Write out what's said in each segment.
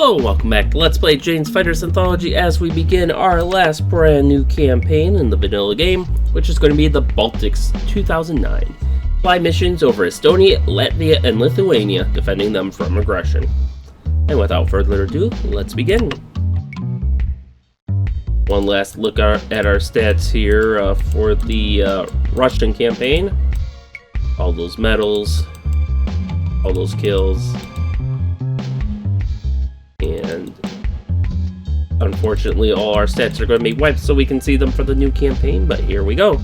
Hello, welcome back to Let's Play Jane's Fighters Anthology as we begin our last brand new campaign in the vanilla game, which is going to be the Baltics 2009. Fly missions over Estonia, Latvia, and Lithuania, defending them from aggression. And without further ado, let's begin. One last look at our stats here for the Russian campaign. All those medals, all those kills. And unfortunately all our stats are going to be wiped so we can see them for the new campaign, but here we go.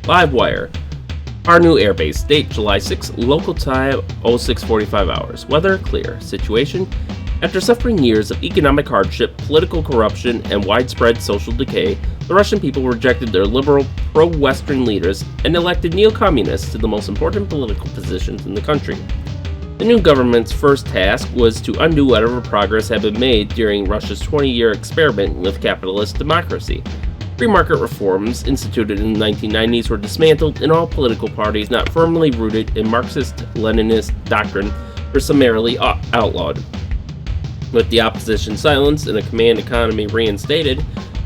Live wire. Our new airbase. Date July 6, local time 06:45 hours. Weather clear. Situation: after suffering years of economic hardship, political corruption, and widespread social decay, the Russian people rejected their liberal, pro-Western leaders and elected neo-communists to the most important political positions in the country. The new government's first task was to undo whatever progress had been made during Russia's 20-year experiment with capitalist democracy. Free market reforms instituted in the 1990s were dismantled, and all political parties not firmly rooted in Marxist-Leninist doctrine were summarily outlawed. With the opposition silenced and a command economy reinstated,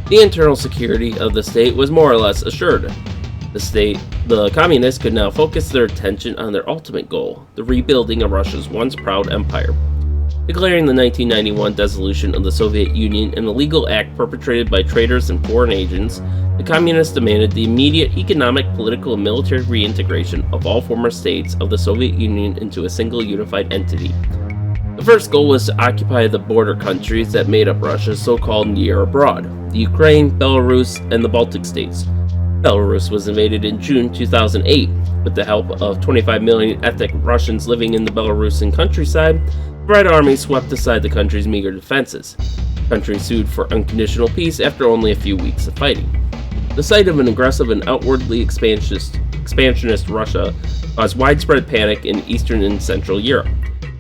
the internal security of the state was more or less assured. The communists could now focus their attention on their ultimate goal, the rebuilding of Russia's once proud empire. Declaring the 1991 dissolution of the Soviet Union an illegal act perpetrated by traitors and foreign agents, the communists demanded the immediate economic, political, and military reintegration of all former states of the Soviet Union into a single unified entity. The first goal was to occupy the border countries that made up Russia's so-called near abroad, the Ukraine, Belarus, and the Baltic States. Belarus was invaded in June 2008. With the help of 25 million ethnic Russians living in the Belarusian countryside, the Red Army swept aside the country's meager defenses. The country sued for unconditional peace after only a few weeks of fighting. The sight of an aggressive and outwardly expansionist Russia caused widespread panic in Eastern and Central Europe.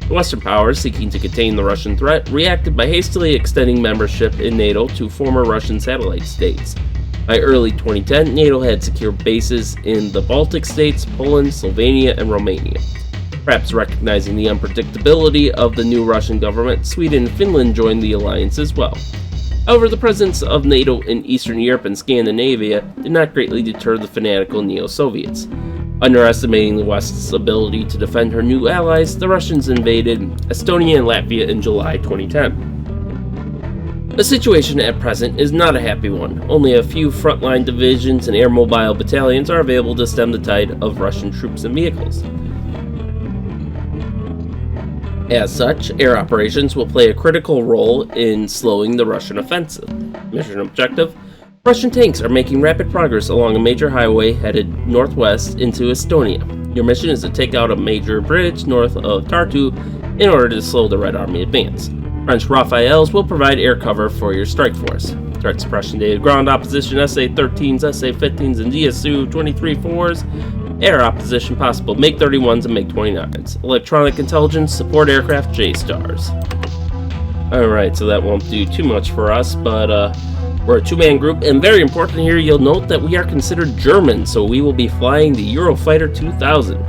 The Western powers, seeking to contain the Russian threat, reacted by hastily extending membership in NATO to former Russian satellite states. By early 2010, NATO had secured bases in the Baltic States, Poland, Slovenia, and Romania. Perhaps recognizing the unpredictability of the new Russian government, Sweden and Finland joined the alliance as well. However, the presence of NATO in Eastern Europe and Scandinavia did not greatly deter the fanatical neo-Soviets. Underestimating the West's ability to defend her new allies, the Russians invaded Estonia and Latvia in July 2010. The situation at present is not a happy one. Only a few frontline divisions and air-mobile battalions are available to stem the tide of Russian troops and vehicles. As such, air operations will play a critical role in slowing the Russian offensive. Mission objective: Russian tanks are making rapid progress along a major highway headed northwest into Estonia. Your mission is to take out a major bridge north of Tartu in order to slow the Red Army advance. French Rafales will provide air cover for your strike force. Threat suppression data: ground opposition SA-13s, SA-15s, and DSU-23-4s. Air opposition possible: MiG-31s and MiG-29s. Electronic intelligence: support aircraft J-stars. Alright, so that won't do too much for us, but we're a two-man group, and very important here, you'll note that we are considered German, so we will be flying the Eurofighter 2000.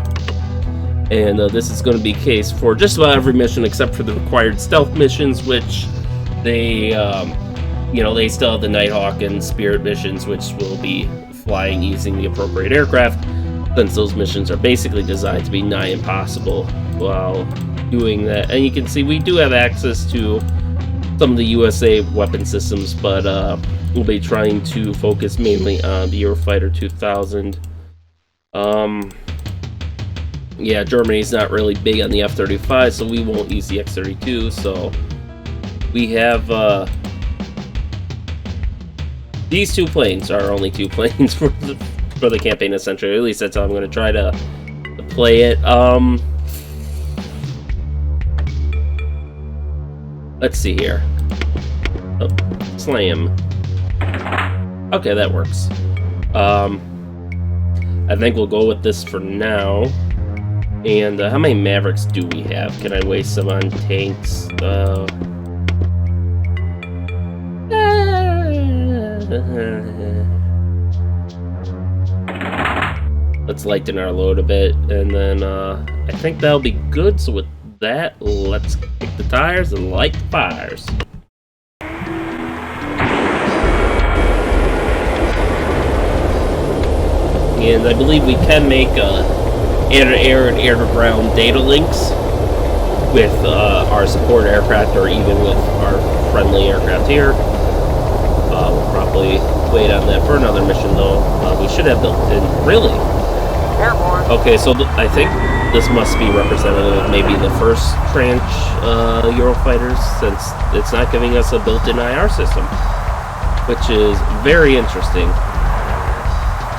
And this is going to be the case for just about every mission except for the required stealth missions, which they still have the Nighthawk and Spirit missions, which will be flying using the appropriate aircraft, since those missions are basically designed to be nigh impossible while doing that. And you can see we do have access to some of the USA weapon systems, but we'll be trying to focus mainly on the Eurofighter 2000. Yeah, Germany's not really big on the F-35, so we won't use the X-32, so we have, these two planes are our only two planes for the campaign, essentially. At least that's how I'm going to try to play it. Let's see here. Oh, slam. Okay, that works. I think we'll go with this for now. And how many Mavericks do we have? Can I waste some on tanks? Let's lighten our load a bit, and then I think that'll be good. So with that, let's kick the tires and light the fires. And I believe we can make air-to-air and air-to-ground data links with our support aircraft, or even with our friendly aircraft here. We'll probably wait on that for another mission, though. We should have built in. Really? Airborne. Okay, so I think this must be representative of maybe the first tranche Eurofighters, since it's not giving us a built-in IR system, which is very interesting.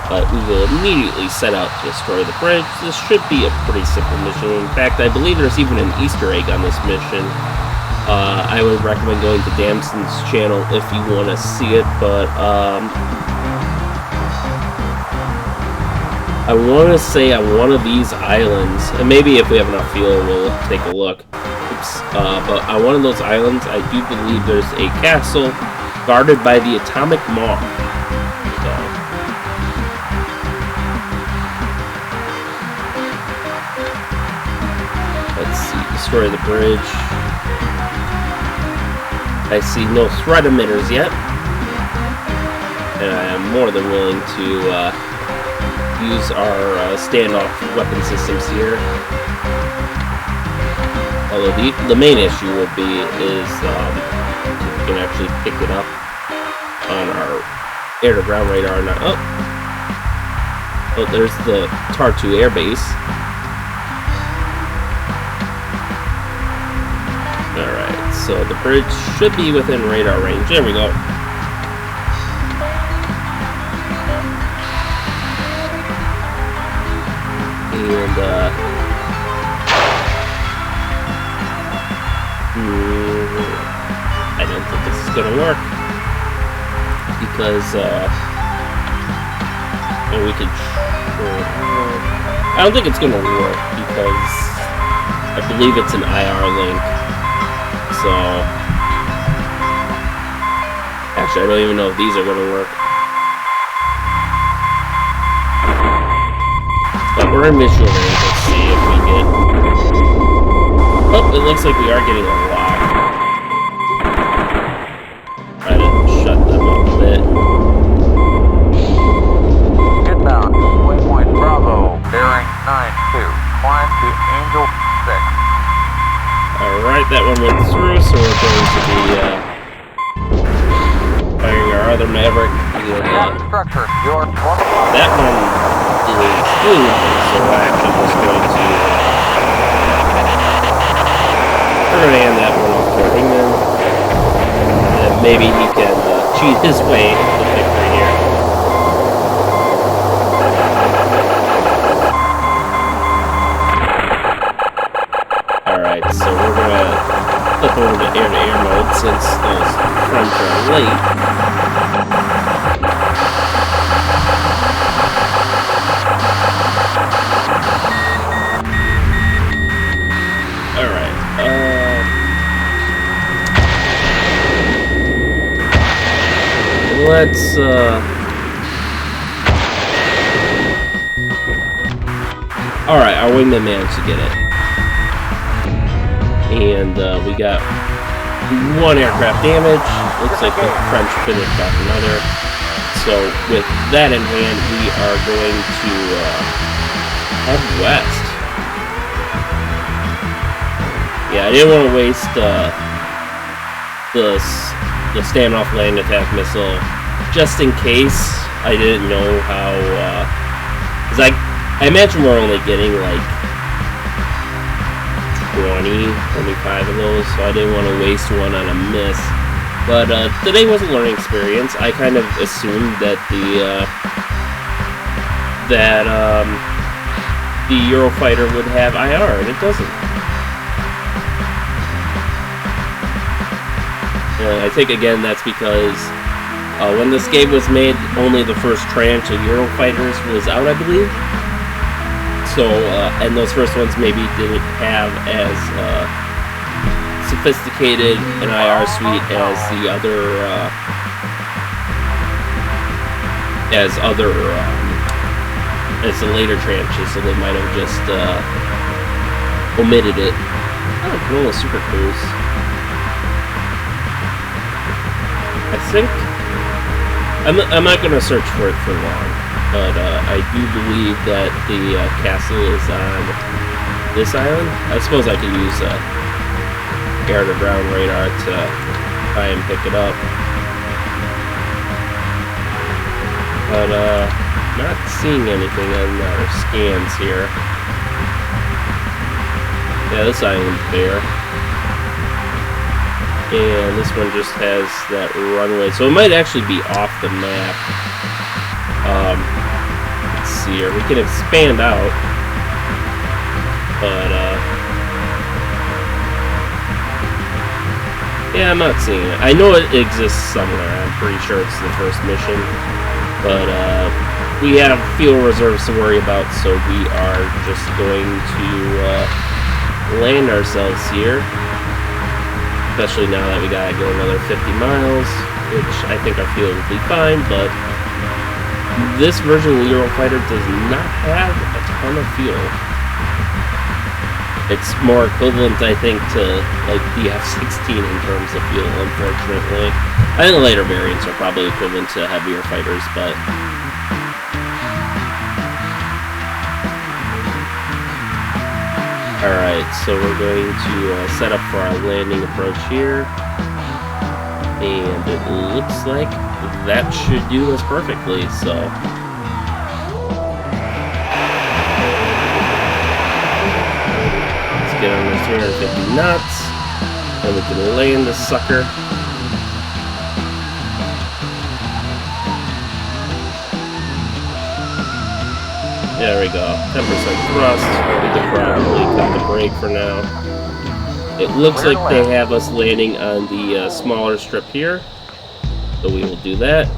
But we will immediately set out to destroy the bridge. This should be a pretty simple mission. In fact, I believe there's even an Easter egg on this mission. I would recommend going to Damson's channel if you want to see it, but I want to say on one of these islands, and maybe if we have enough fuel, we'll take a look. Oops. But on one of those islands, I do believe there's a castle guarded by the atomic moth. Let's see, destroy the bridge. I see no threat emitters yet, and I am more than willing to use our standoff weapon systems here. Although the main issue will be is if we can actually pick it up on our air-to-ground radar. Now, oh, there's the Tartu Air Base. Alright, so the bridge should be within radar range. There we go. And, I don't think this is gonna work. Because, and we could... I don't think it's gonna work, because I believe it's an IR link. So, actually, I don't even know if these are going to work. But we're in visual range. Let's see if we get... Oh, it looks like we are getting a lock. Try to shut them up a bit. Inbound, waypoint Bravo, bearing 92, climb to Angel 6. Alright, that one went through, so we're going to be firing our other Maverick. Structure, your That one is blue, so we're actually just going to... we're going to hand that one off to Ringman. And maybe he can cheat his way to victory here. Alright, so we're gonna flip over to air-to-air mode since those fronts are late. Alright, let's, alright, our wingman managed to get it. And we got one aircraft damage. Looks like the French finished off another. So with that in hand, we are going to head west. Yeah, I didn't want to waste the standoff land attack missile just in case. I didn't know how. Cause I imagine we're only getting like 25 of those, so I didn't want to waste one on a miss. But today was a learning experience. I kind of assumed that the Eurofighter would have IR, and it doesn't. I think again that's because when this game was made, only the first tranche of Eurofighters was out, I believe. So, and those first ones maybe didn't have as sophisticated an IR suite as the other, as the later tranches, so they might have just omitted it. Oh, cool, super cruise. I think I'm not gonna search for it for long, but I do believe that the castle is on this island. I suppose I could use air-to-ground radar to try and pick it up, but not seeing anything in our scans here. Yeah, this island's bare. And this one just has that runway, so it might actually be off the map. Let's see here. We can expand out, but yeah, I'm not seeing it. I know it exists somewhere. I'm pretty sure it's the first mission, but we have fuel reserves to worry about, so we are just going to land ourselves here. Especially now that we gotta go another 50 miles, which I think our fuel will be fine, but this version of the Eurofighter does not have a ton of fuel. It's more equivalent, I think, to like the F-16 in terms of fuel, unfortunately. I think the later variants are probably equivalent to heavier fighters, but alright, so we're going to set up for our landing approach here, and it looks like that should do us perfectly, so let's get under 350 knots, and we can land this sucker. There we go, 10% thrust. We could probably cut the brake for now. It looks like they have us landing on the smaller strip here, so we will do that.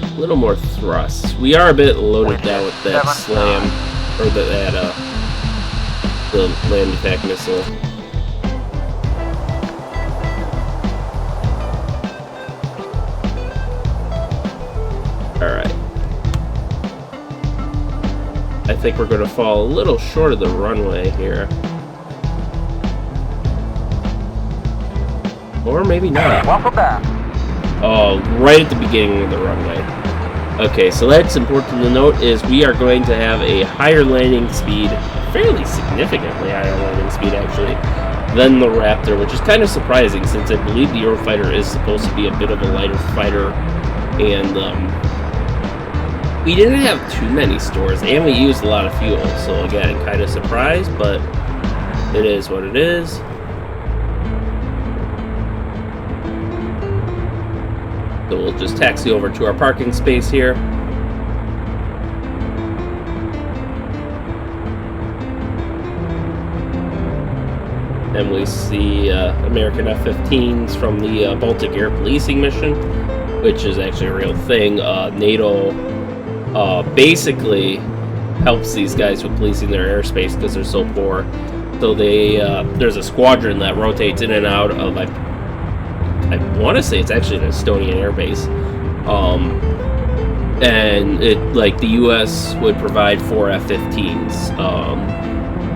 A little more thrust. We are a bit loaded down with that slam, or the land attack missile. Alright. I think we're going to fall a little short of the runway here. Or maybe not. Welcome back. Oh, right at the beginning of the runway. Okay, so that's important to note is we are going to have a higher landing speed, fairly significantly higher landing speed actually, than the Raptor, which is kind of surprising since I believe the Eurofighter is supposed to be a bit of a lighter fighter, and we didn't have too many stores, and we used a lot of fuel, so again, kind of surprised, but it is what it is. So we'll just taxi over to our parking space here. And we see American F-15s from the Baltic Air Policing Mission, which is actually a real thing. NATO basically helps these guys with policing their airspace because they're so poor. So they there's a squadron that rotates in and out of, I want to say it's actually an Estonian airbase, and it, like, the U.S. would provide 4 F-15s,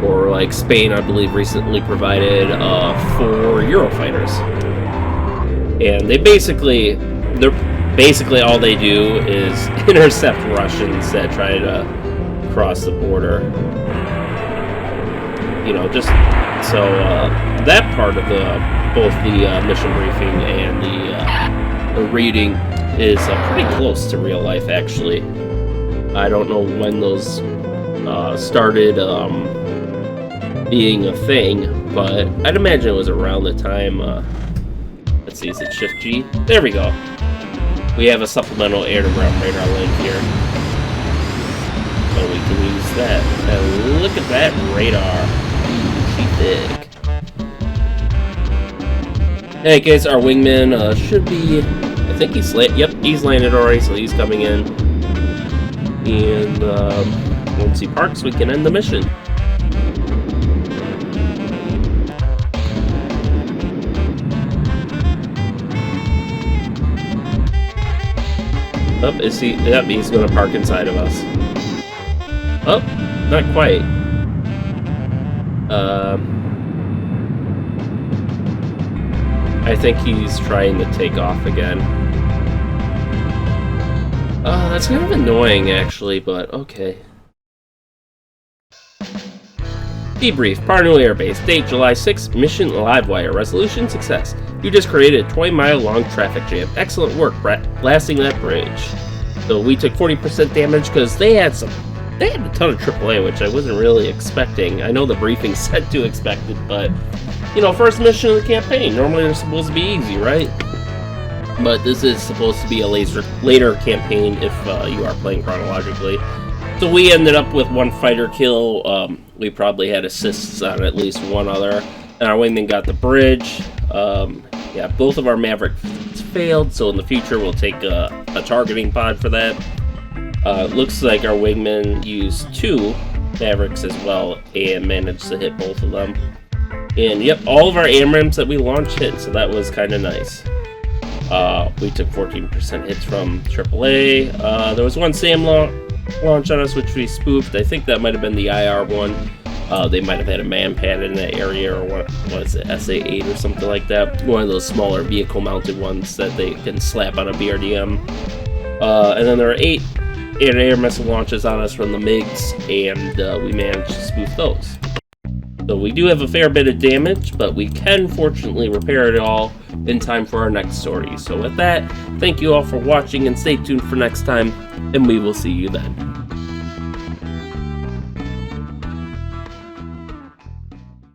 or like Spain, I believe, recently provided 4 Eurofighters, and they're basically all they do is intercept Russians that try to cross the border. You know, just so that part of both the mission briefing and the reading is pretty close to real life, actually. I don't know when those started being a thing, but I'd imagine it was around the time. Let's see, is it Shift G? There we go. We have a supplemental air-to-ground radar link here, so we can use that. And look at that radar. Pretty big. Hey guys, our wingman should be, I think he's landed already, so he's coming in. And once he parks, we can end the mission. Oh, is he? Yep, he's gonna park inside of us. Oh, not quite. I think he's trying to take off again. That's kind of annoying, actually, but okay. Debrief, Parnu Air Base, date July 6, mission Livewire, resolution success. You just created a 20-mile long traffic jam. Excellent work, blasting that bridge. So we took 40% damage because they had a ton of AAA, which I wasn't really expecting. I know the briefing said to expect it, but, you know, first mission of the campaign. Normally they're supposed to be easy, right? But this is supposed to be a later campaign if you are playing chronologically. So we ended up with one fighter kill. We probably had assists on at least one other. And our wingman got the bridge. Yeah, both of our Mavericks failed, so in the future we'll take a targeting pod for that. Looks like our wingman used 2 Mavericks as well and managed to hit both of them. And yep, all of our AMRAAMs that we launched hit, so that was kind of nice. We took 14% hits from AAA. There was one SAM launch on us which we spoofed. I think that might have been the IR one. They might have had a man-pad in that area, or what is it, SA-8 or something like that. One of those smaller vehicle-mounted ones that they can slap on a BRDM. And then there are 8 air missile launches on us from the MiGs, and we managed to spoof those. So we do have a fair bit of damage, but we can fortunately repair it all in time for our next story. So with that, thank you all for watching, and stay tuned for next time, and we will see you then.